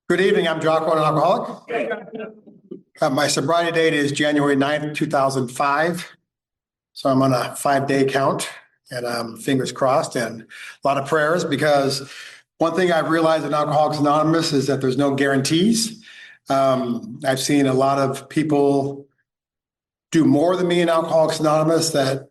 Good evening, I'm Jocko, an alcoholic. My sobriety date is January 9th, 2005. So I'm on a 5-day count and fingers crossed and a lot of prayers, because one thing I've realized in Alcoholics Anonymous is that there's no guarantees. I've seen a lot of people do more than me in Alcoholics Anonymous that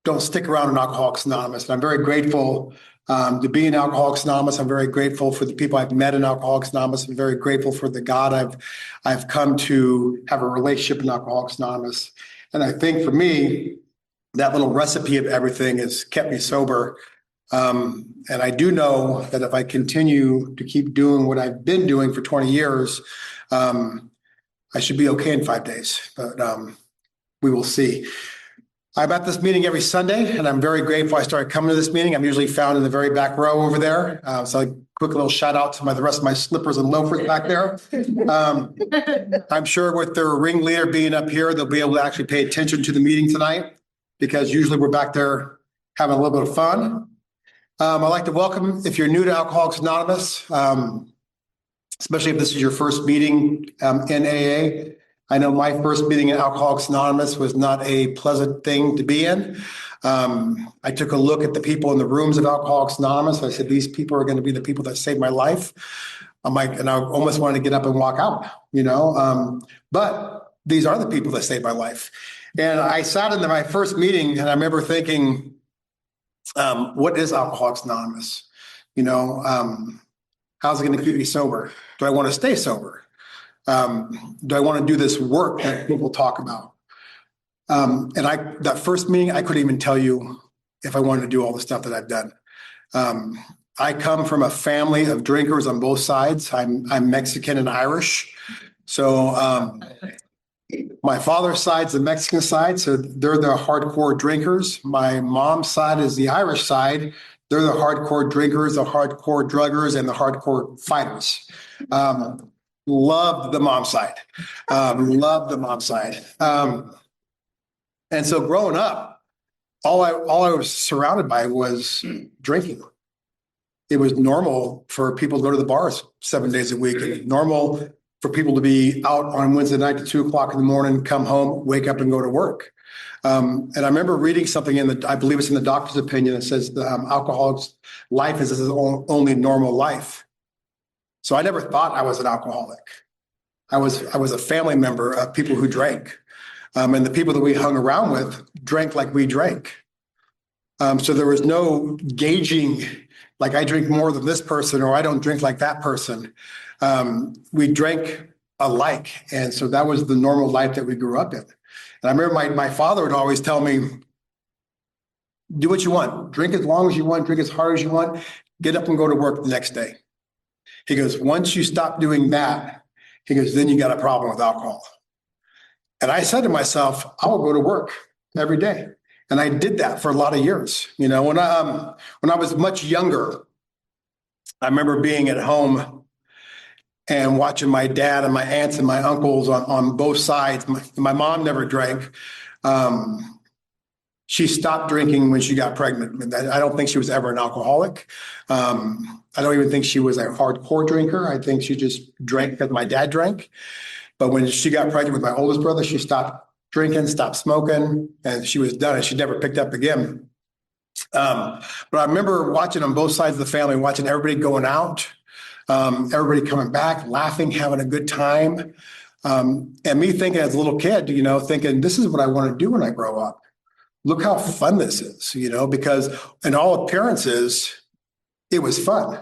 don't stick around in Alcoholics Anonymous. And I'm very grateful to be in Alcoholics Anonymous. I'm very grateful for the people I've met in Alcoholics Anonymous. I'm very grateful for the God I've come to have a relationship in Alcoholics Anonymous. And I think for me, that little recipe of everything has kept me sober. And I do know that if I continue to keep doing what I've been doing for 20 years, I should be okay in 5 days. But we will see. I'm at this meeting every Sunday, and I'm very grateful I started coming to this meeting. I'm usually found in the very back row over there. So a quick little shout out to the rest of my slippers and loafers back there. I'm sure with their ringleader being up here, they'll be able to actually pay attention to the meeting tonight, because usually we're back there having a little bit of fun. I'd like to welcome, if you're new to Alcoholics Anonymous, especially if this is your first meeting in AA. I know my first meeting in Alcoholics Anonymous was not a pleasant thing to be in. I took a look at the people in the rooms of Alcoholics Anonymous. I said, these people are going to be the people that saved my life. And I almost wanted to get up and walk out, but these are the people that saved my life. And I sat in my first meeting and I remember thinking, what is Alcoholics Anonymous? How's it going to keep me sober? Do I want to stay sober? Do I want to do this work that people talk about? And that first meeting, I couldn't even tell you if I wanted to do all the stuff that I've done. I come from a family of drinkers on both sides. I'm Mexican and Irish. So my father's side's the Mexican side, so they're the hardcore drinkers. My mom's side is the Irish side. They're the hardcore drinkers, the hardcore druggers, and the hardcore fighters. Loved the mom side. Loved the mom side. And so growing up, all I was surrounded by was drinking. It was normal for people to go to the bars 7 days a week. It was normal for people to be out on Wednesday night at 2:00 in the morning, come home, wake up and go to work. And I remember reading something I believe it's in the doctor's opinion, that says alcoholic's life is his only normal life. So I never thought I was an alcoholic. I was a family member of people who drank. And the people that we hung around with drank like we drank. So there was no gauging, like I drink more than this person or I don't drink like that person. We drank alike. And so that was the normal life that we grew up in. And I remember my father would always tell me, do what you want. Drink as long as you want, drink as hard as you want, get up and go to work the next day. He goes, once you stop doing that, he goes, then you got a problem with alcohol. And I said to myself, I will go to work every day. And I did that for a lot of years. When I was much younger, I remember being at home and watching my dad and my aunts and my uncles on both sides. My mom never drank. She stopped drinking when she got pregnant. I don't think she was ever an alcoholic. I don't even think she was a hardcore drinker. I think she just drank because my dad drank. But when she got pregnant with my oldest brother, she stopped drinking, stopped smoking, and she was done. And she never picked up again. But I remember watching on both sides of the family, watching everybody going out, everybody coming back, laughing, having a good time. And me thinking as a little kid, thinking, this is what I want to do when I grow up. Look how fun this is, because in all appearances, it was fun,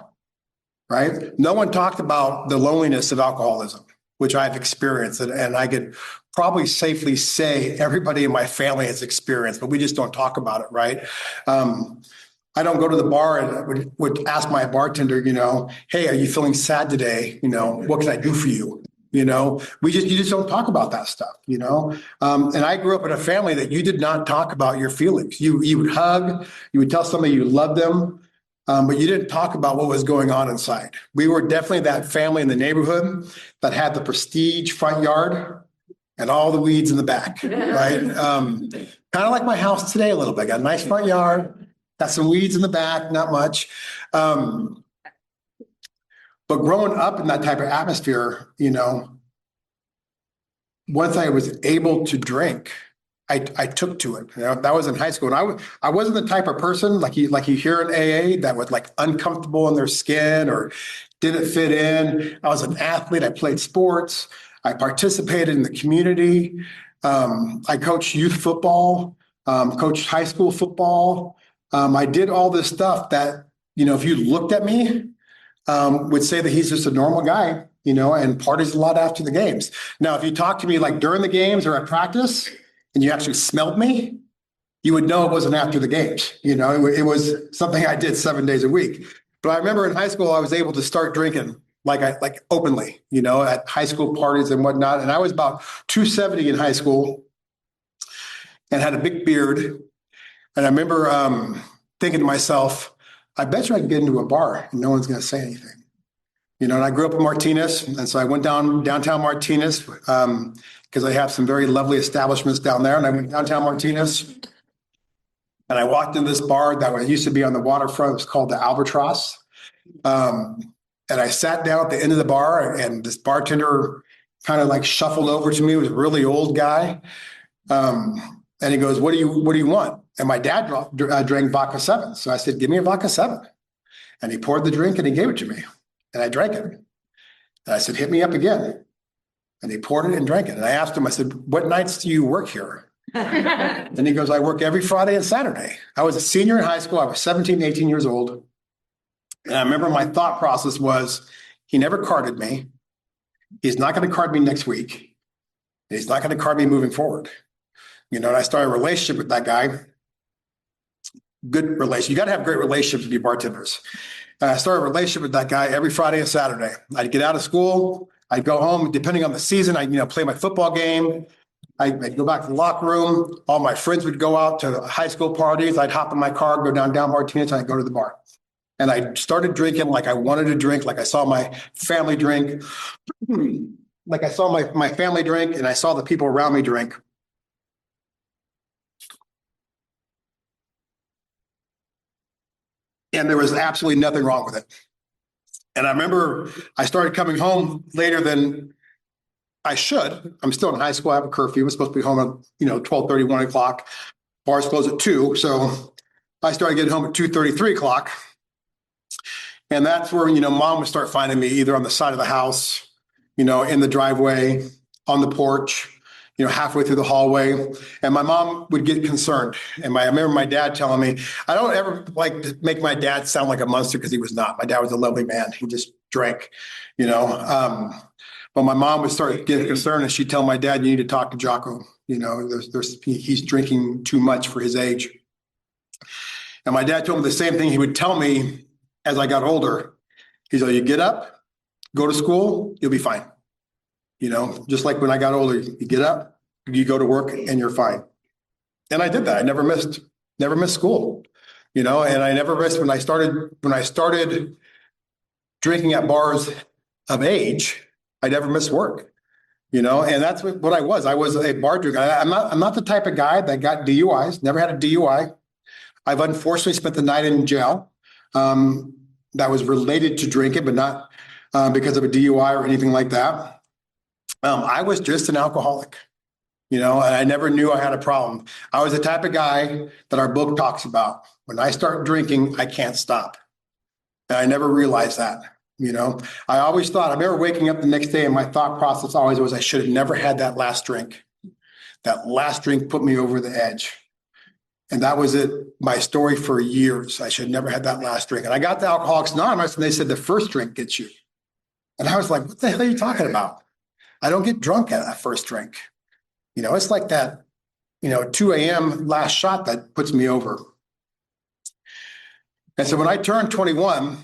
right? No one talked about the loneliness of alcoholism, which I've experienced. And I could probably safely say everybody in my family has experienced, but we just don't talk about it, right? I don't go to the bar and would ask my bartender, hey, are you feeling sad today? What can I do for you? You just don't talk about that stuff, and I grew up in a family that you did not talk about your feelings. You would hug, you would tell somebody you loved them, but you didn't talk about what was going on inside. We were definitely that family in the neighborhood that had the prestige front yard and all the weeds in the back, right? Kind of like my house today a little bit. Got a nice front yard, got some weeds in the back, not much. But growing up in that type of atmosphere, once I was able to drink, I took to it. That was in high school. And I wasn't the type of person like you hear in AA that was like uncomfortable in their skin or didn't fit in. I was an athlete. I played sports. I participated in the community. I coached youth football, coached high school football. I did all this stuff that, if you looked at me, would say that he's just a normal guy, and parties a lot after the games. Now, if you talk to me like during the games or at practice and you actually smelled me, you would know it wasn't after the games. It was something I did 7 days a week. But I remember in high school, I was able to start drinking like openly, at high school parties and whatnot. And I was about 270 in high school and had a big beard. And I remember thinking to myself, I bet you I can get into a bar and no one's going to say anything. And I grew up in Martinez. And so I went downtown Martinez because I have some very lovely establishments down there. And I went downtown Martinez and I walked into this bar that used to be on the waterfront. It was called the Albatross. And I sat down at the end of the bar and this bartender kind of like shuffled over to me. He was a really old guy. And he goes, what do you want? And my dad drank vodka 7. So I said, give me a vodka 7. And he poured the drink and he gave it to me. And I drank it. And I said, hit me up again. And he poured it and drank it. And I asked him, I said, what nights do you work here? And he goes, I work every Friday and Saturday. I was a senior in high school. I was 17, 18 years old. And I remember my thought process was, he never carded me. He's not going to card me next week. He's not going to card me moving forward. And I started a relationship with that guy. Good relationship. You got to have great relationships with your bartenders. And I started a relationship with that guy every Friday and Saturday. I'd get out of school. I'd go home, depending on the season. I'd play my football game. I'd go back to the locker room. All my friends would go out to high school parties. I'd hop in my car, go down Martinez, and I'd go to the bar. And I started drinking like I wanted to drink, like I saw my family drink. Like I saw my family drink and I saw the people around me drink. And there was absolutely nothing wrong with it. And I remember I started coming home later than I should. I'm still in high school. I have a curfew. I'm supposed to be home at 12:30, 1 o'clock. Bars close at 2. So I started getting home at 2:30, 3 o'clock. And that's where, mom would start finding me either on the side of the house, in the driveway, on the porch, halfway through the hallway. And my mom would get concerned. And I remember my dad telling me, I don't ever like to make my dad sound like a monster because he was not. My dad was a lovely man. He just drank, But my mom would start getting concerned and she'd tell my dad, you need to talk to Jocko. He's drinking too much for his age. And my dad told me the same thing he would tell me as I got older. He's like, you get up, go to school, you'll be fine. Just like when I got older, you get up, you go to work and you're fine. And I did that. I never missed school, and I never missed when I started drinking at bars of age, I never missed work, and that's what I was. I was a bar drinker. I'm not the type of guy that got DUIs, never had a DUI. I've unfortunately spent the night in jail. That was related to drinking, but not because of a DUI or anything like that. I was just an alcoholic, and I never knew I had a problem. I was the type of guy that our book talks about. When I start drinking, I can't stop. And I never realized that, I always thought, I remember waking up the next day and my thought process always was, I should have never had that last drink. That last drink put me over the edge. And that was it, my story for years. I should have never had that last drink. And I got to Alcoholics Anonymous and they said, the first drink gets you. And I was like, what the hell are you talking about? I don't get drunk at that first drink. It's like that, 2 a.m. last shot that puts me over. And so when I turned 21,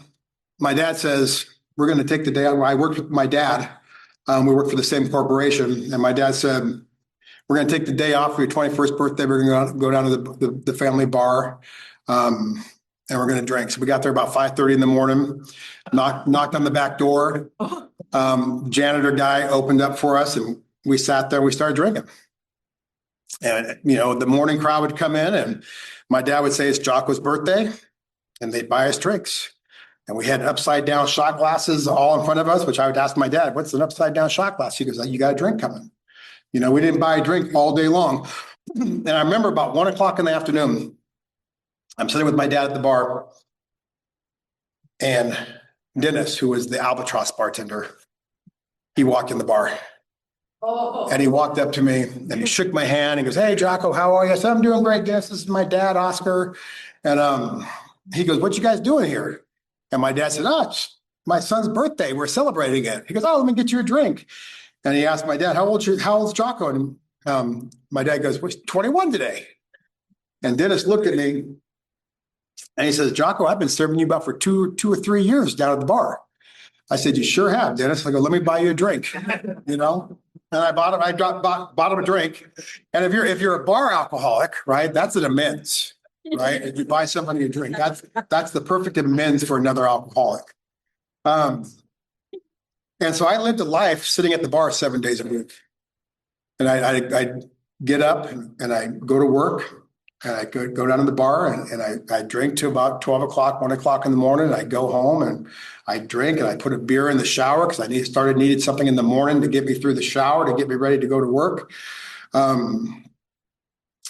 my dad says, we're going to take the day out. I worked with my dad. We worked for the same corporation. And my dad said, we're going to take the day off for your 21st birthday. We're going to go down to the family bar, and we're going to drink. So we got there about 5:30 in the morning, knocked on the back door. Janitor guy opened up for us, and we sat there. We started drinking. And, the morning crowd would come in, and my dad would say it's Jocko's birthday, and they'd buy us drinks. And we had upside down shot glasses all in front of us, which I would ask my dad, what's an upside down shot glass? He goes, you got a drink coming. We didn't buy a drink all day long. And I remember about 1 o'clock in the afternoon, I'm sitting with my dad at the bar, and Dennis, who was the Albatross bartender, he walked in the bar. And he walked up to me and he shook my hand. He goes, hey, Jocko, how are you? I said, I'm doing great, Dennis. This is my dad, Oscar. And he goes, what you guys doing here? And my dad said, oh, it's my son's birthday. We're celebrating it. He goes, oh, let me get you a drink. And he asked my dad, how old's Jocko? And my dad goes, well, he's 21 today. And Dennis looked at me and he says, Jocko, I've been serving you about for two or 3 years down at the bar. I said, you sure have, Dennis. I go, let me buy you a drink, And I bought him a drink. And if you're a bar alcoholic, right, that's an amends, right? If you buy somebody a drink, that's the perfect amends for another alcoholic. And so I lived a life sitting at the bar 7 days a week. And I get up and I go to work and I go down to the bar and I drink to about 12 o'clock, 1 o'clock in the morning. And I go home and I drink and I put a beer in the shower because I needed something in the morning to get me through the shower, to get me ready to go to work. And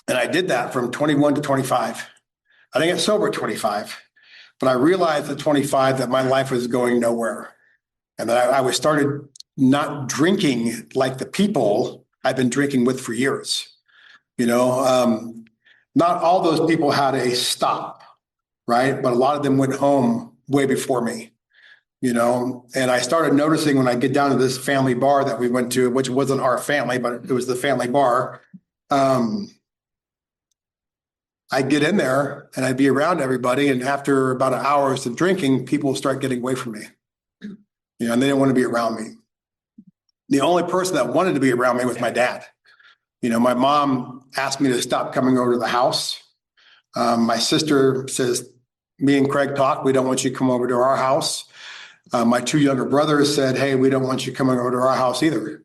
I did that from 21 to 25. I didn't get sober at 25, but I realized at 25 that my life was going nowhere. And that I started not drinking like the people I've been drinking with for years. Not all those people had a stop, right? But a lot of them went home way before me, and I started noticing when I get down to this family bar that we went to, which wasn't our family, but it was the family bar. I get in there and I'd be around everybody. And after about an hour of drinking, people start getting away from me, and they didn't want to be around me. The only person that wanted to be around me was my dad. My mom asked me to stop coming over to the house. My sister says, me and Craig talked, we don't want you to come over to our house. My 2 younger brothers said, hey, we don't want you coming over to our house either.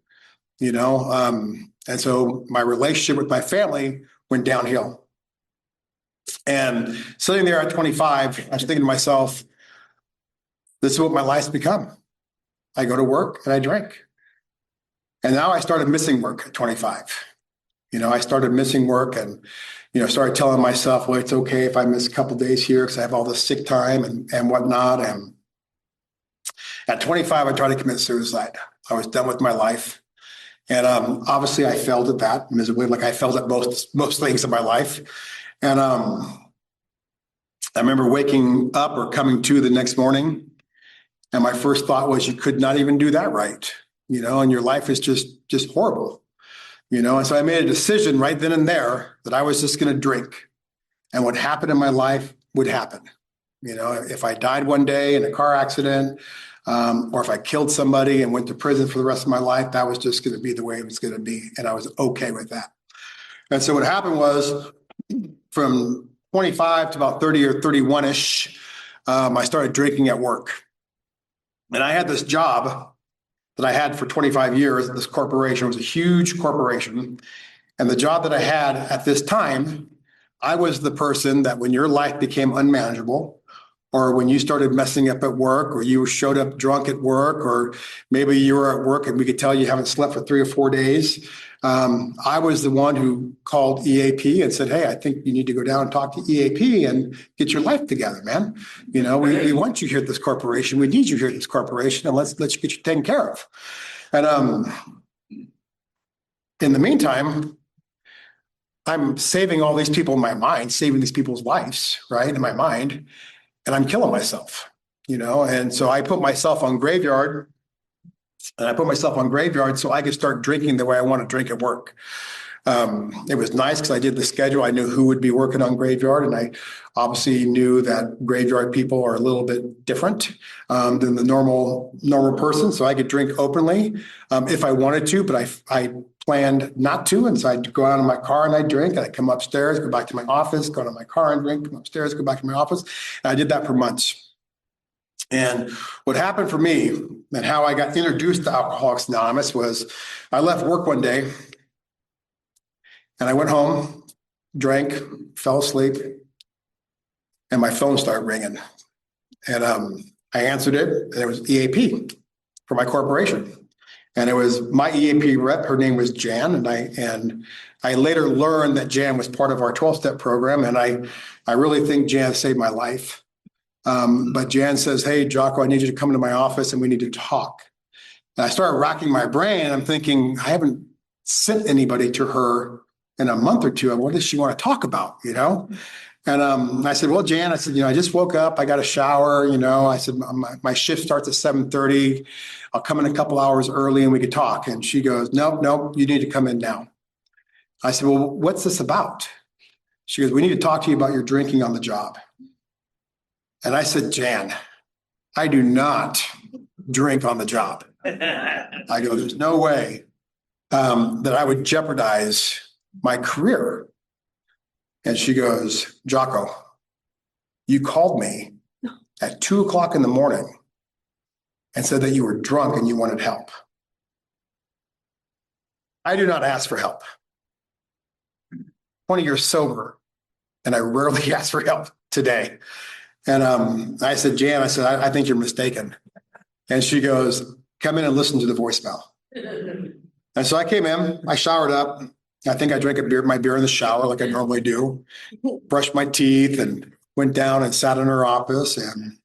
And so my relationship with my family went downhill. And sitting there at 25, I was thinking to myself, this is what my life's become. I go to work and I drink. And now I started missing work at 25. I started missing work and, started telling myself, well, it's okay if I miss a couple of days here because I have all this sick time and whatnot. And at 25, I tried to commit suicide. I was done with my life. And obviously I failed at that miserably, like I failed at most things in my life. And I remember waking up or coming to the next morning. And my first thought was, you could not even do that right, and your life is just horrible. And so I made a decision right then and there that I was just going to drink, and what happened in my life would happen. If I died one day in a car accident, or if I killed somebody and went to prison for the rest of my life, that was just going to be the way it was going to be. And I was okay with that. And so what happened was from 25 to about 30 or 31-ish, I started drinking at work. And I had this job that I had for 25 years. This corporation was a huge corporation. And the job that I had at this time, I was the person that when your life became unmanageable, or when you started messing up at work, or you showed up drunk at work, or maybe you were at work and we could tell you haven't slept for 3 or 4 days. I was the one who called EAP and said, hey, I think you need to go down and talk to EAP and get your life together, man. We want you here at this corporation. We need you here at this corporation, and let's get you taken care of. And in the meantime, I'm saving all these people in my mind, saving these people's lives, right, in my mind, and I'm killing myself, And so I put myself on graveyard. And I put myself on graveyard so I could start drinking the way I want to drink at work. It was nice because I did the schedule. I knew who would be working on graveyard, and I obviously knew that graveyard people are a little bit different than the normal person. So I could drink openly if I wanted to, but I planned not to. And so I'd go out in my car and I'd drink, and I'd come upstairs, go back to my office, go to my car and drink, come upstairs, go back to my office. And I did that for months. And what happened for me and how I got introduced to Alcoholics Anonymous was I left work one day and I went home, drank, fell asleep, and my phone started ringing. And I answered it, and it was EAP for my corporation. And it was my EAP rep. Her name was Jan, and I later learned that Jan was part of our 12-step program, and I really think Jan saved my life. But Jan says, "Hey, Jocko, I need you to come into my office, and we need to talk." And I started racking my brain. I'm thinking, I haven't sent anybody to her in a month or two. What does she want to talk about? And I said, "Well, Jan," I said, "I just woke up. I got a shower. I said, my shift starts at 7:30. I'll come in a couple hours early and we could talk." And she goes, "Nope, you need to come in now." I said, "Well, what's this about?" She goes, "We need to talk to you about your drinking on the job." And I said, "Jan, I do not drink on the job." I go, "There's no way that I would jeopardize my career." And she goes, "Jocko, you called me at 2:00 in the morning and said that you were drunk and you wanted help. I do not ask for help. 20 years sober, and I rarely ask for help today." And I said, "Jan," I said, I think you're mistaken." And she goes, "Come in and listen to the voicemail." And so I came in, I showered up. I think I drank my beer in the shower like I normally do, brushed my teeth and went down and sat in her office, and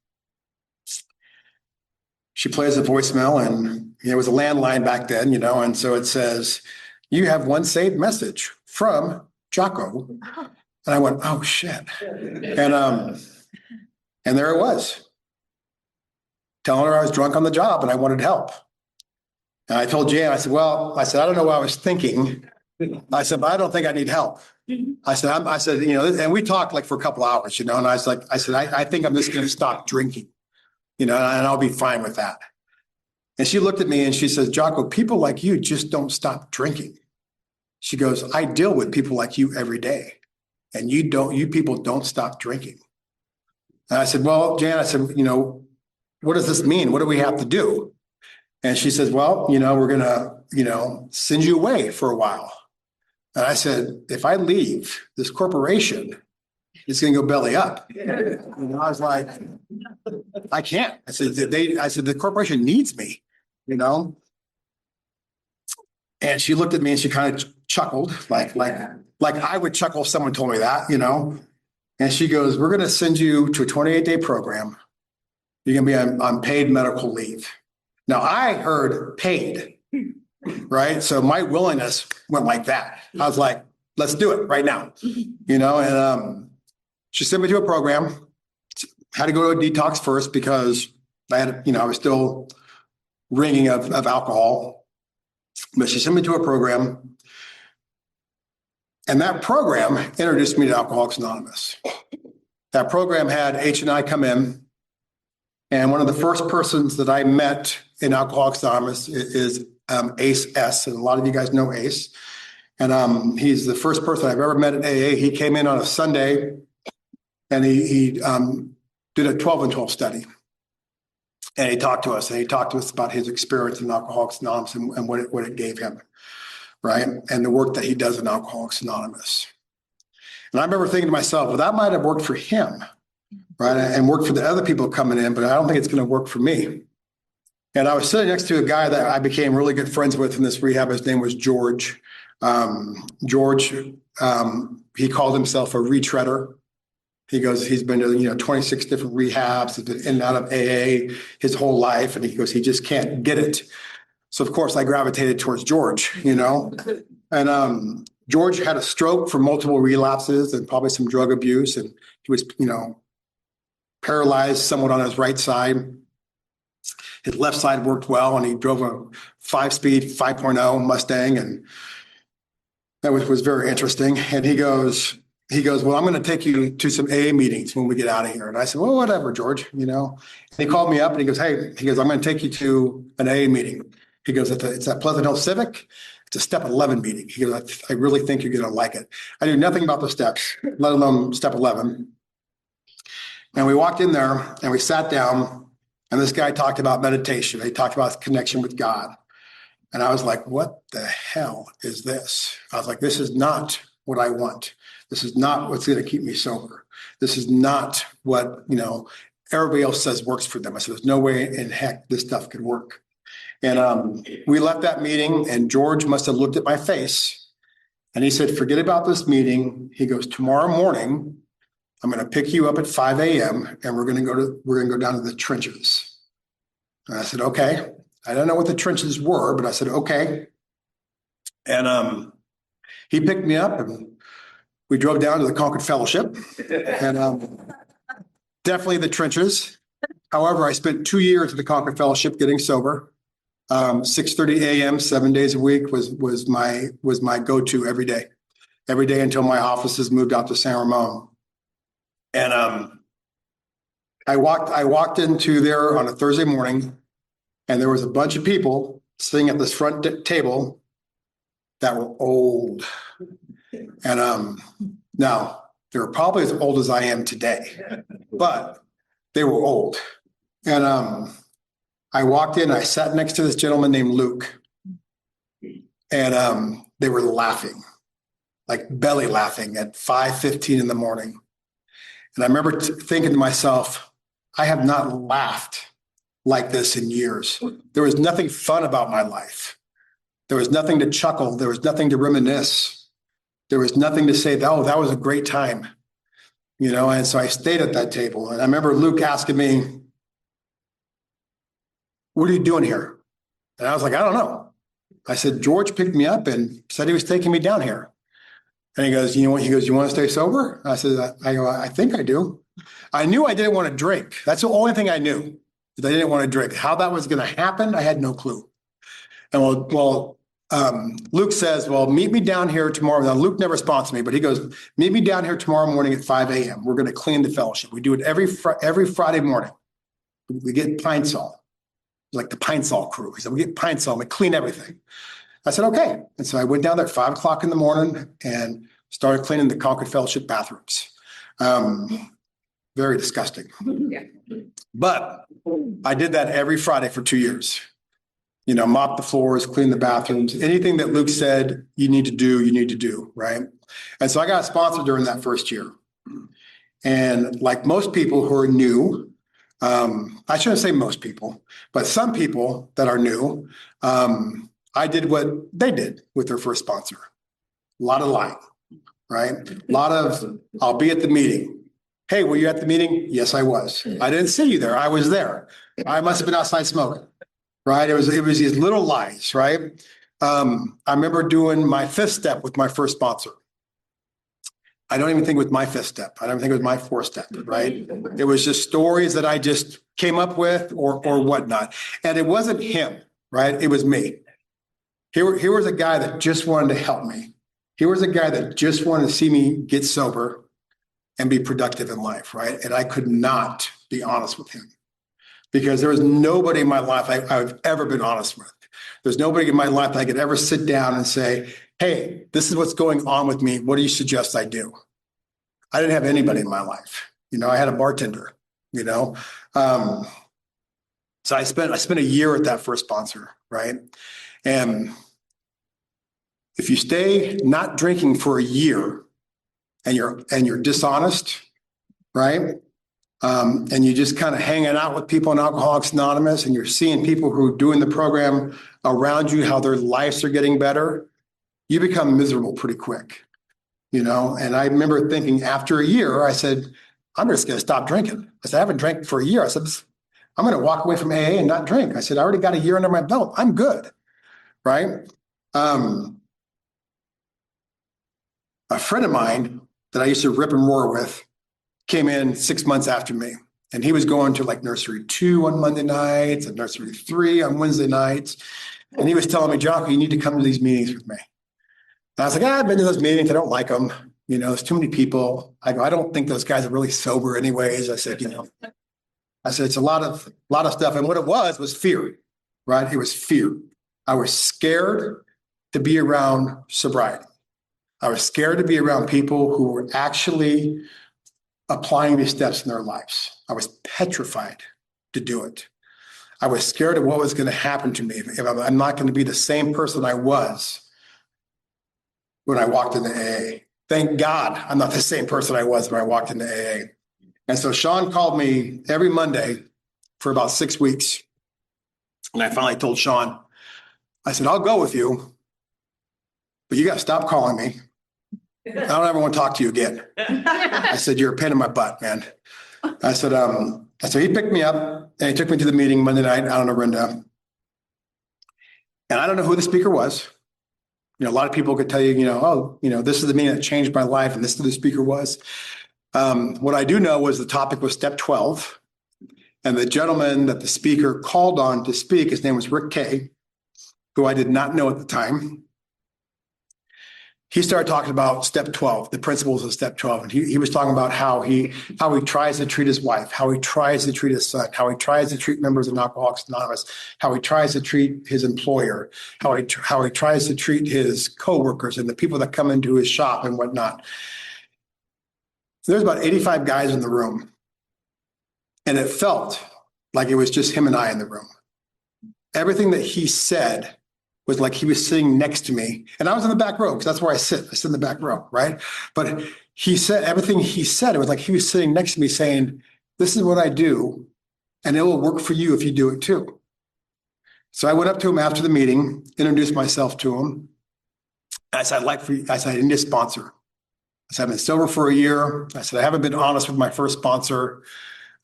she plays the voicemail, and it was a landline back then, and so it says, "You have one saved message from Jocko." And I went, "Oh shit." And there it was, telling her I was drunk on the job and I wanted help. And I told Jan, I said, "I don't know what I was thinking." I said, "But I don't think I need help." I said, and we talked like for a couple hours, and I said, I think I'm just going to stop drinking, and I'll be fine with that. And she looked at me and she says, "Jocko, people like you just don't stop drinking." She goes, "I deal with people like you every day, and you people don't stop drinking." And I said, "Well, Jan," I said, "what does this mean? What do we have to do?" And she says, "Well, we're going to, send you away for a while." And I said, "If I leave this corporation, it's going to go belly up." And I was like, "I can't." I said, "The corporation needs me, And she looked at me and she kind of chuckled, like I would chuckle if someone told me that, And she goes, "We're going to send you to a 28-day program. You're going to be on paid medical leave." Now, I heard paid, right? So my willingness went like that. I was like, "Let's do it right now," And she sent me to a program. Had to go to a detox first because I was still ringing of alcohol. But she sent me to a program. And that program introduced me to Alcoholics Anonymous. That program had H and I come in. And one of the first persons that I met in Alcoholics Anonymous is Ace S. And a lot of you guys know Ace. And he's the first person I've ever met at AA. He came in on a Sunday and he did a 12 and 12 study. And he talked to us. And he talked to us about his experience in Alcoholics Anonymous and what it gave him. Right? And the work that he does in Alcoholics Anonymous. And I remember thinking to myself, well, that might have worked for him, right? And worked for the other people coming in, but I don't think it's going to work for me. And I was sitting next to a guy that I became really good friends with in this rehab. His name was George. George, he called himself a retreader. He goes, he's been to 26 different rehabs, he's been in and out of AA his whole life. And he goes, he just can't get it. So, of course, I gravitated towards George, And George had a stroke from multiple relapses and probably some drug abuse. And he was, paralyzed somewhat on his right side. His left side worked well, and he drove a 5-speed 5.0 Mustang. And that was very interesting. And he goes, "Well, I'm going to take you to some AA meetings when we get out of here." And I said, "Well, whatever, George, And he called me up and he goes, "Hey," "I'm going to take you to an AA meeting." He goes, "It's at Pleasant Hill Civic. It's a step 11 meeting." He goes, I really think you're going to like it." I knew nothing about the steps, let alone step 11. And we walked in there and we sat down, and this guy talked about meditation. He talked about connection with God. And I was like, what the hell is this? I was like, this is not what I want. This is not what's going to keep me sober. This is not what, everybody else says works for them. I said, there's no way in heck this stuff could work. And we left that meeting, and George must have looked at my face, and he said, forget about this meeting. He goes, tomorrow morning, I'm going to pick you up at 5 a.m. and we're going to go down to the trenches. And I said, okay. I don't know what the trenches were, but I said, okay. And he picked me up, and we drove down to the Concord Fellowship, and definitely the trenches. However, I spent 2 years at the Concord Fellowship getting sober. 6:30 a.m., 7 days a week was my go-to every day until my offices moved out to San Ramon. And I walked into there on a Thursday morning, and there was a bunch of people sitting at this front table that were old. And now they were probably as old as I am today, but they were old. And I walked in, I sat next to this gentleman named Luke, and they were laughing, like belly laughing at 5:15 in the morning. And I remember thinking to myself, I have not laughed like this in years. There was nothing fun about my life. There was nothing to chuckle. There was nothing to reminisce. There was nothing to say, oh, that was a great time. And so I stayed at that table. And I remember Luke asking me, what are you doing here? And I was like, I don't know. I said, George picked me up and said he was taking me down here. And he goes, you want to stay sober? I said, I think I do. I knew I didn't want to drink. That's the only thing I knew, that I didn't want to drink. How that was going to happen, I had no clue. And Luke says, well, meet me down here tomorrow. Now, Luke never sponsored me, but he goes, meet me down here tomorrow morning at 5 a.m. We're going to clean the fellowship. We do it every Friday morning. We get pine salt. Like the pine salt crew. He said, we get pine salt, we clean everything. I said, okay. And so I went down there at 5 o'clock in the morning and started cleaning the Concord Fellowship bathrooms. Very disgusting. Yeah. But I did that every Friday for 2 years. Mop the floors, clean the bathrooms, anything that Luke said you need to do, right? And so I got a sponsor during that first year. And like most people who are new, I shouldn't say most people, but some people that are new, I did what they did with their first sponsor. A lot of lying, right? A lot of, I'll be at the meeting. Hey, were you at the meeting? Yes, I was. I didn't see you there. I was there. I must have been outside smoking, right? It was these little lies, right? I remember doing my fifth step with my first sponsor. I don't even think it was my fifth step. I don't think it was my fourth step, right? It was just stories that I just came up with or whatnot. And it wasn't him, right? It was me. Here was a guy that just wanted to help me. Here was a guy that just wanted to see me get sober and be productive in life, right? And I could not be honest with him because there was nobody in my life I've ever been honest with. There's nobody in my life that I could ever sit down and say, hey, this is what's going on with me. What do you suggest I do? I didn't have anybody in my life. I had a bartender, So I spent a year at that first sponsor, right? And if you stay not drinking for a year and you're dishonest, right? And you just kind of hanging out with people in Alcoholics Anonymous and you're seeing people who are doing the program around you, how their lives are getting better, you become miserable pretty quick, And I remember thinking after a year, I said, I'm just going to stop drinking. I said, I haven't drank for a year. I said, I'm going to walk away from AA and not drink. I said, I already got a year under my belt. I'm good, right? A friend of mine that I used to rip and roar with came in 6 months after me. And he was going to like nursery 2 on Monday nights and nursery 3 on Wednesday nights. And he was telling me, Jocko, you need to come to these meetings with me. And I was like, I've been to those meetings. I don't like them. There's too many people. I go, I don't think those guys are really sober anyways. I said, it's a lot of stuff. And what it was fear, right? It was fear. I was scared to be around sobriety. I was scared to be around people who were actually applying these steps in their lives. I was petrified to do it. I was scared of what was going to happen to me if I'm not going to be the same person I was when I walked into AA. Thank God I'm not the same person I was when I walked into AA. And so Sean called me every Monday for about 6 weeks. And I finally told Sean, I said, I'll go with you, but you got to stop calling me. I don't ever want to talk to you again. I said, you're a pain in my butt, man. I said, so he picked me up and he took me to the meeting Monday night out on Orinda. And I don't know who the speaker was. A lot of people could tell you, this is the meeting that changed my life and this is who the speaker was. What I do know was the topic was step 12. And the gentleman that the speaker called on to speak, his name was Rick Kay, who I did not know at the time. He started talking about step 12, the principles of step 12. And he was talking about how he tries to treat his wife, how he tries to treat his son, how he tries to treat members of Alcoholics Anonymous, how he tries to treat his employer, how he tries to treat his coworkers and the people that come into his shop and whatnot. So there's about 85 guys in the room. And it felt like it was just him and I in the room. Everything that he said was like he was sitting next to me. And I was in the back row because that's where I sit. I sit in the back row, right? But he said, everything he said, it was like he was sitting next to me saying, this is what I do, and it will work for you if you do it too. So I went up to him after the meeting, introduced myself to him. I said, I need a sponsor. I said, I've been sober for a year. I said, I haven't been honest with my first sponsor.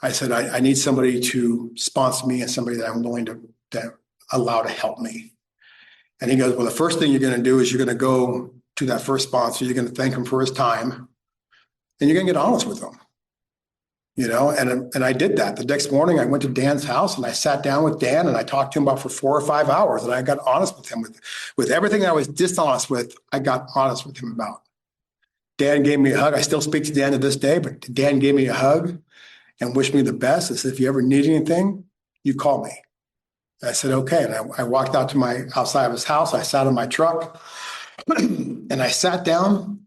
I said, I need somebody to sponsor me and somebody that I'm willing to allow to help me. And he goes, well, the first thing you're going to do is you're going to go to that first sponsor. You're going to thank him for his time and you're going to get honest with him. And I did that. The next morning I went to Dan's house and I sat down with Dan and I talked to him about for 4 or 5 hours and I got honest with him with everything I was dishonest with. I got honest with him about. Dan gave me a hug. I still speak to Dan to this day, but Dan gave me a hug and wished me the best. I said, if you ever need anything, you call me. I said, okay. And I walked out to outside of his house. I sat in my truck and I sat down.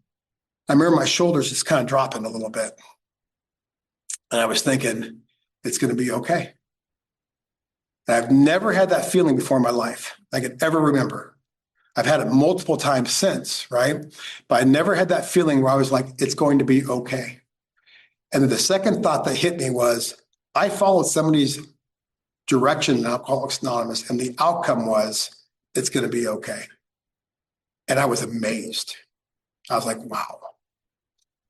I remember my shoulders just kind of dropping a little bit. And I was thinking, it's going to be okay. And I've never had that feeling before in my life I could ever remember. I've had it multiple times since, right? But I never had that feeling where I was like, it's going to be okay. And then the second thought that hit me was, I followed somebody's direction in Alcoholics Anonymous, and the outcome was, it's going to be okay. And I was amazed. I was like, wow.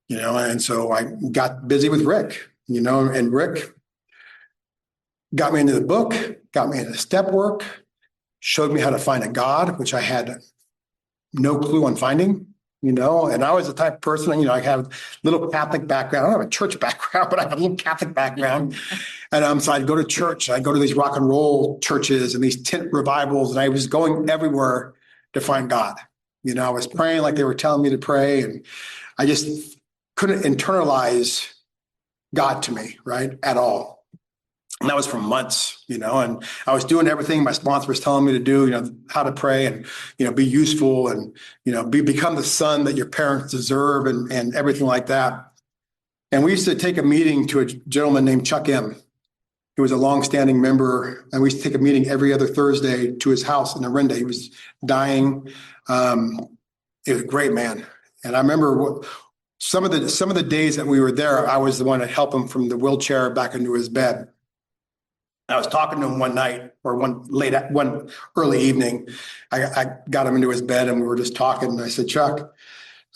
And so I got busy with Rick, and Rick got me into the book, got me into step work, showed me how to find a God, which I had no clue on finding, and I was the type of person, I have a little Catholic background. I don't have a church background, but I have a little Catholic background. And so I'd go to church, I'd go to these rock and roll churches and these tent revivals, and I was going everywhere to find God. I was praying like they were telling me to pray, and I just couldn't internalize God to me, right, at all. And that was for months, and I was doing everything my sponsor was telling me to do, how to pray and, be useful and, become the son that your parents deserve and everything like that. And we used to take a meeting to a gentleman named Chuck M. He was a longstanding member, and we used to take a meeting every other Thursday to his house in Orinda. He was dying. He was a great man. And I remember some of the days that we were there, I was the one to help him from the wheelchair back into his bed. I was talking to him one night or one early evening. I got him into his bed and we were just talking. And I said, Chuck,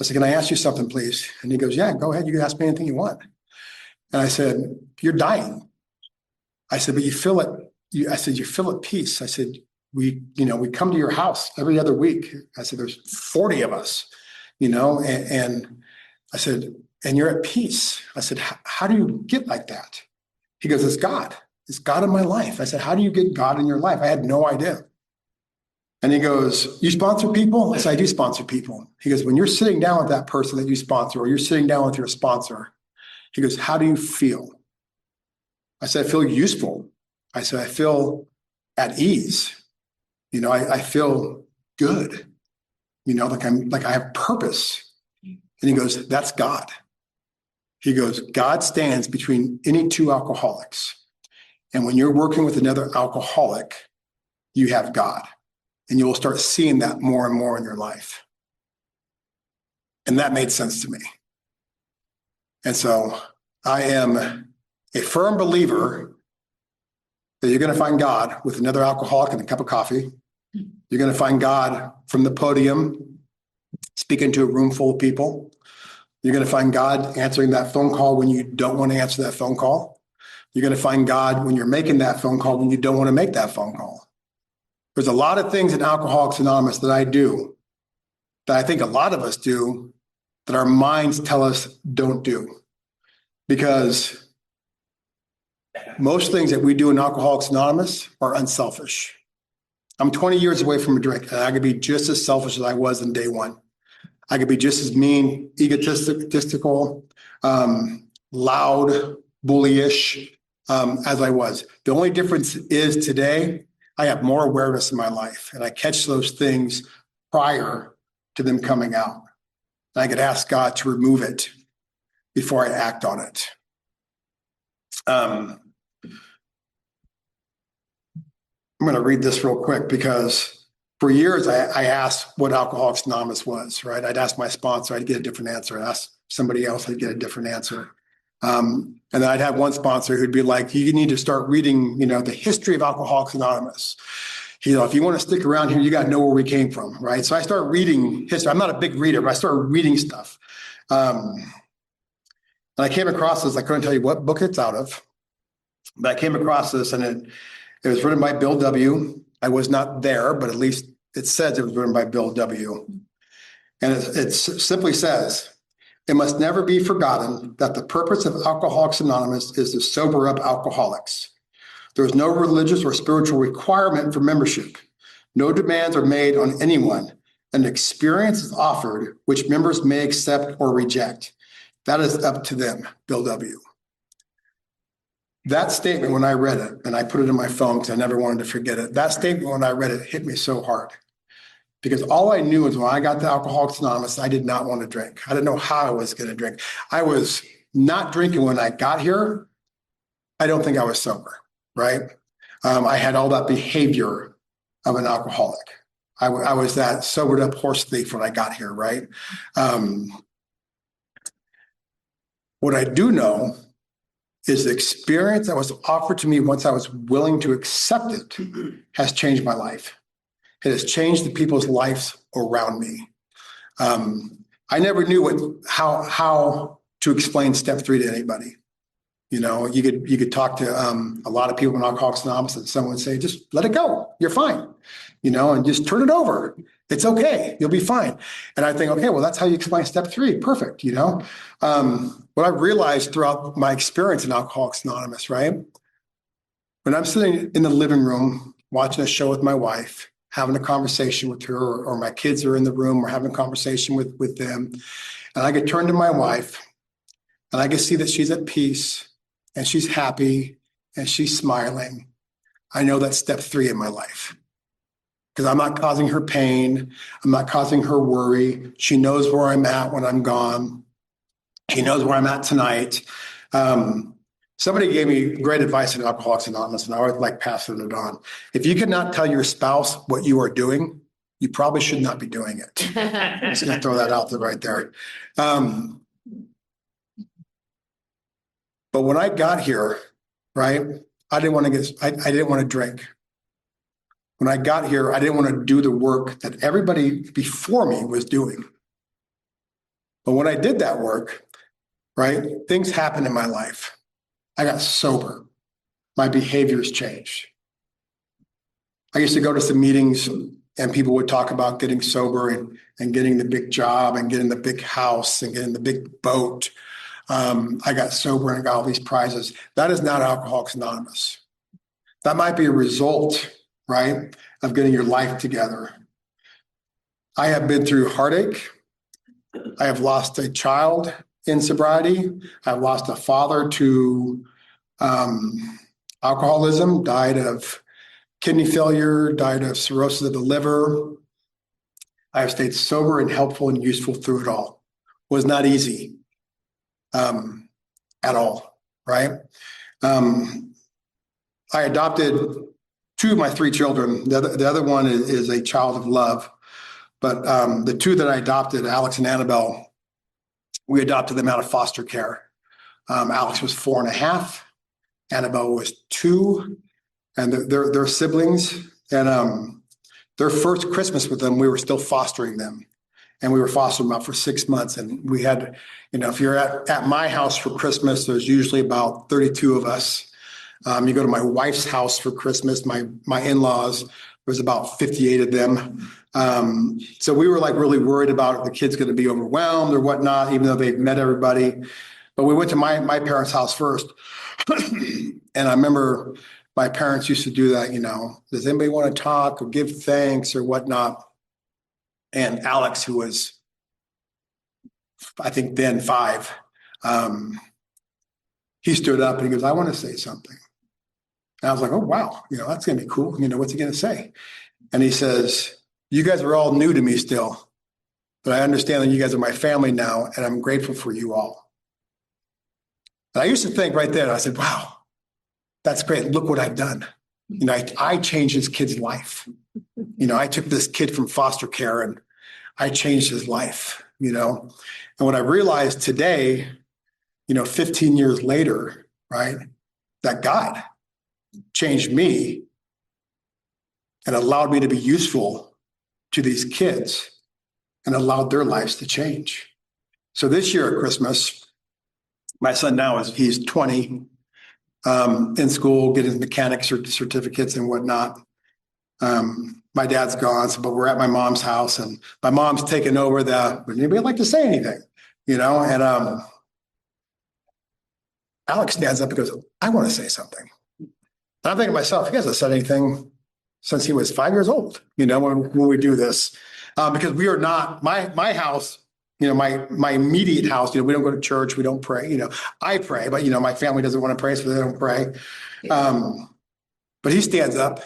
I said, can I ask you something, please? And he goes, yeah, go ahead. You can ask me anything you want. And I said, you're dying. I said, but you feel it. I said, you feel at peace. I said, we come to your house every other week. I said, there's 40 of us, and I said, and you're at peace. I said, how do you get like that? He goes, it's God. It's God in my life. I said, how do you get God in your life? I had no idea. And he goes, you sponsor people? I said, I do sponsor people. He goes, when you're sitting down with that person that you sponsor, or you're sitting down with your sponsor, he goes, how do you feel? I said, I feel useful. I said, I feel at ease. I feel good. Like I have purpose. And he goes, that's God. He goes, God stands between any two alcoholics. And when you're working with another alcoholic, you have God. And you will start seeing that more and more in your life. And that made sense to me. And so I am a firm believer that you're going to find God with another alcoholic and a cup of coffee. You're going to find God from the podium, speaking to a room full of people. You're going to find God answering that phone call when you don't want to answer that phone call. You're going to find God when you're making that phone call when you don't want to make that phone call. There's a lot of things in Alcoholics Anonymous that I do that I think a lot of us do that our minds tell us don't do. Because most things that we do in Alcoholics Anonymous are unselfish. I'm 20 years away from a drink, and I could be just as selfish as I was in day one. I could be just as mean, egotistical, loud, bullyish as I was. The only difference is today, I have more awareness in my life, and I catch those things prior to them coming out. And I could ask God to remove it before I act on it. I'm going to read this real quick because for years I asked what Alcoholics Anonymous was, right? I'd ask my sponsor, I'd get a different answer. I'd ask somebody else, I'd get a different answer. And then I'd have one sponsor who'd be like, you need to start reading, the history of Alcoholics Anonymous. If you want to stick around here, you got to know where we came from, right? So I started reading history. I'm not a big reader, but I started reading stuff. And I came across this. I couldn't tell you what book it's out of, but I came across this, and it was written by Bill W. I was not there, but at least it says it was written by Bill W. And it simply says, it must never be forgotten that the purpose of Alcoholics Anonymous is to sober up alcoholics. There is no religious or spiritual requirement for membership. No demands are made on anyone. An experience is offered which members may accept or reject. That is up to them, Bill W. That statement, when I read it, and I put it in my phone because I never wanted to forget it, that statement, when I read it, hit me so hard. Because all I knew is when I got to Alcoholics Anonymous, I did not want to drink. I didn't know how I was going to drink. I was not drinking when I got here. I don't think I was sober, right? I had all that behavior of an alcoholic. I was that sobered up horse thief when I got here, right? What I do know is the experience that was offered to me once I was willing to accept it has changed my life. It has changed the people's lives around me. I never knew how to explain step 3 to anybody. You could talk to a lot of people in Alcoholics Anonymous, and someone would say, just let it go. You're fine, and just turn it over. It's okay. You'll be fine. And I think, okay, well, that's how you explain step 3. Perfect. What I realized throughout my experience in Alcoholics Anonymous, right? When I'm sitting in the living room, watching a show with my wife, having a conversation with her, or my kids are in the room, we're having a conversation with them. And I could turn to my wife and I could see that she's at peace and she's happy and she's smiling. I know that's step 3 in my life. Because I'm not causing her pain. I'm not causing her worry. She knows where I'm at when I'm gone. She knows where I'm at tonight. Somebody gave me great advice in Alcoholics Anonymous, and I always like passing it on. If you cannot tell your spouse what you are doing, you probably should not be doing it. I'm just going to throw that out there right there. But when I got here, right, I didn't want to drink. When I got here, I didn't want to do the work that everybody before me was doing. But when I did that work, right, things happened in my life. I got sober. My behaviors changed. I used to go to some meetings and people would talk about getting sober and getting the big job and getting the big house and getting the big boat. I got sober and got all these prizes. That is not Alcoholics Anonymous. That might be a result, right, of getting your life together. I have been through heartache. I have lost a child in sobriety. I've lost a father to alcoholism, died of kidney failure, died of cirrhosis of the liver. I have stayed sober and helpful and useful through it all. Was not easy at all, right? I adopted 2 of my 3 children. The other one is a child of love. But the 2 that I adopted, Alex and Annabelle, we adopted them out of foster care. Alex was 4.5. Annabelle was 2, and they're siblings. And their first Christmas with them, we were still fostering them. And we were fostering them out for 6 months. And we had, if you're at my house for Christmas, there's usually about 32 of us. You go to my wife's house for Christmas, my in-laws, there's about 58 of them. So we were like really worried about the kids going to be overwhelmed or whatnot, even though they've met everybody. But we went to my parents' house first. And I remember my parents used to do that, does anybody want to talk or give thanks or whatnot? And Alex, who was, I think then 5, he stood up and he goes, I want to say something. And I was like, oh, wow, that's going to be cool. What's he going to say? And he says, you guys are all new to me still, but I understand that you guys are my family now, and I'm grateful for you all. And I used to think right there, I said, wow, that's great. Look what I've done. I changed this kid's life. I took this kid from foster care and I changed his life, And what I realized today, 15 years later, right, that God changed me and allowed me to be useful to these kids and allowed their lives to change. So this year at Christmas, my son now he's 20, in school, getting mechanics certificates and whatnot. My dad's gone, but we're at my mom's house, and my mom's taken over would anybody like to say anything? And Alex stands up and goes, I want to say something. And I'm thinking to myself, he hasn't said anything since he was 5 years old, when we do this. Because we are not, my house, my immediate house, we don't go to church, we don't pray, I pray, but my family doesn't want to pray, so they don't pray. But he stands up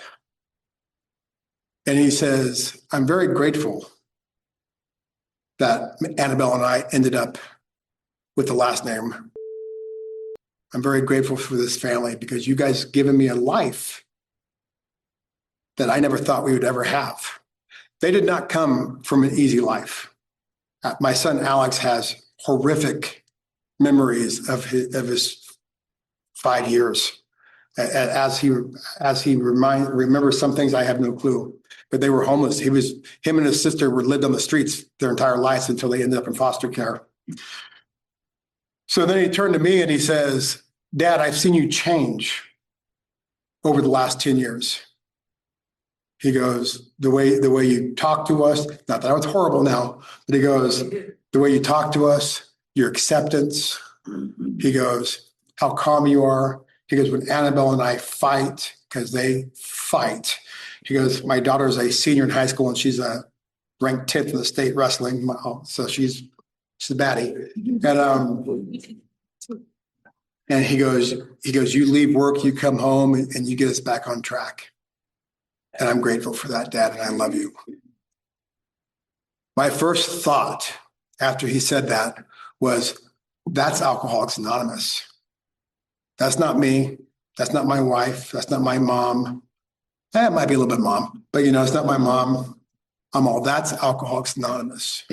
and he says, I'm very grateful that Annabelle and I ended up with the last name. I'm very grateful for this family because you guys given me a life that I never thought we would ever have. They did not come from an easy life. My son Alex has horrific memories of his 5 years. As he remembers some things, I have no clue. But they were homeless. Him and his sister lived on the streets their entire lives until they ended up in foster care. So then he turned to me and he says, Dad, I've seen you change over the last 10 years. He goes, the way you talk to us, not that I was horrible now, but he goes, the way you talk to us, your acceptance. He goes, how calm you are. He goes, when Annabelle and I fight, because they fight. He goes, my daughter's a senior in high school and she's ranked 10th in the state wrestling. So she's a baddie. And he goes, you leave work, you come home and you get us back on track. And I'm grateful for that, Dad, and I love you. My first thought after he said that was, that's Alcoholics Anonymous. That's not me. That's not my wife. That's not my mom. It might be a little bit mom, but it's not my mom. That's Alcoholics Anonymous.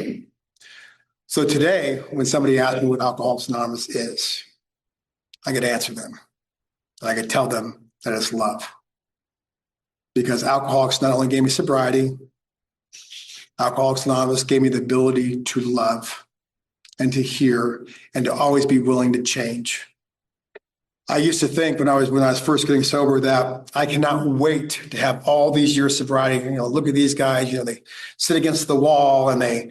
So today, when somebody asks me what Alcoholics Anonymous is, I could answer them. And I could tell them that it's love. Because Alcoholics not only gave me sobriety, Alcoholics Anonymous gave me the ability to love and to hear and to always be willing to change. I used to think when I was first getting sober that I cannot wait to have all these years of sobriety. Look at these guys, they sit against the wall and they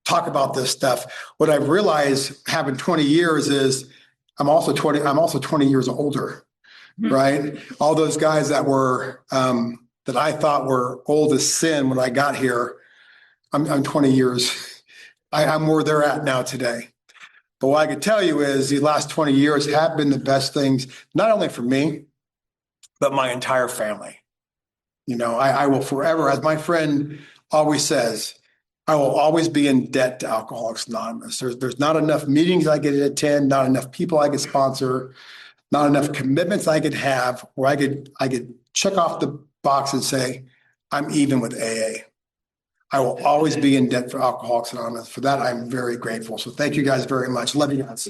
talk about this stuff. What I've realized having 20 years is I'm also 20 years older. Right? All those guys that were that I thought were old as sin when I got here, I'm 20 years. I'm where they're at now today. But what I could tell you is the last 20 years have been the best things, not only for me, but my entire family. I will forever, as my friend always says, I will always be in debt to Alcoholics Anonymous. There's not enough meetings I could attend, not enough people I could sponsor, not enough commitments I could have where I could check off the box and say, I'm even with AA. I will always be in debt for Alcoholics Anonymous. For that, I'm very grateful. So thank you guys very much. Love you guys.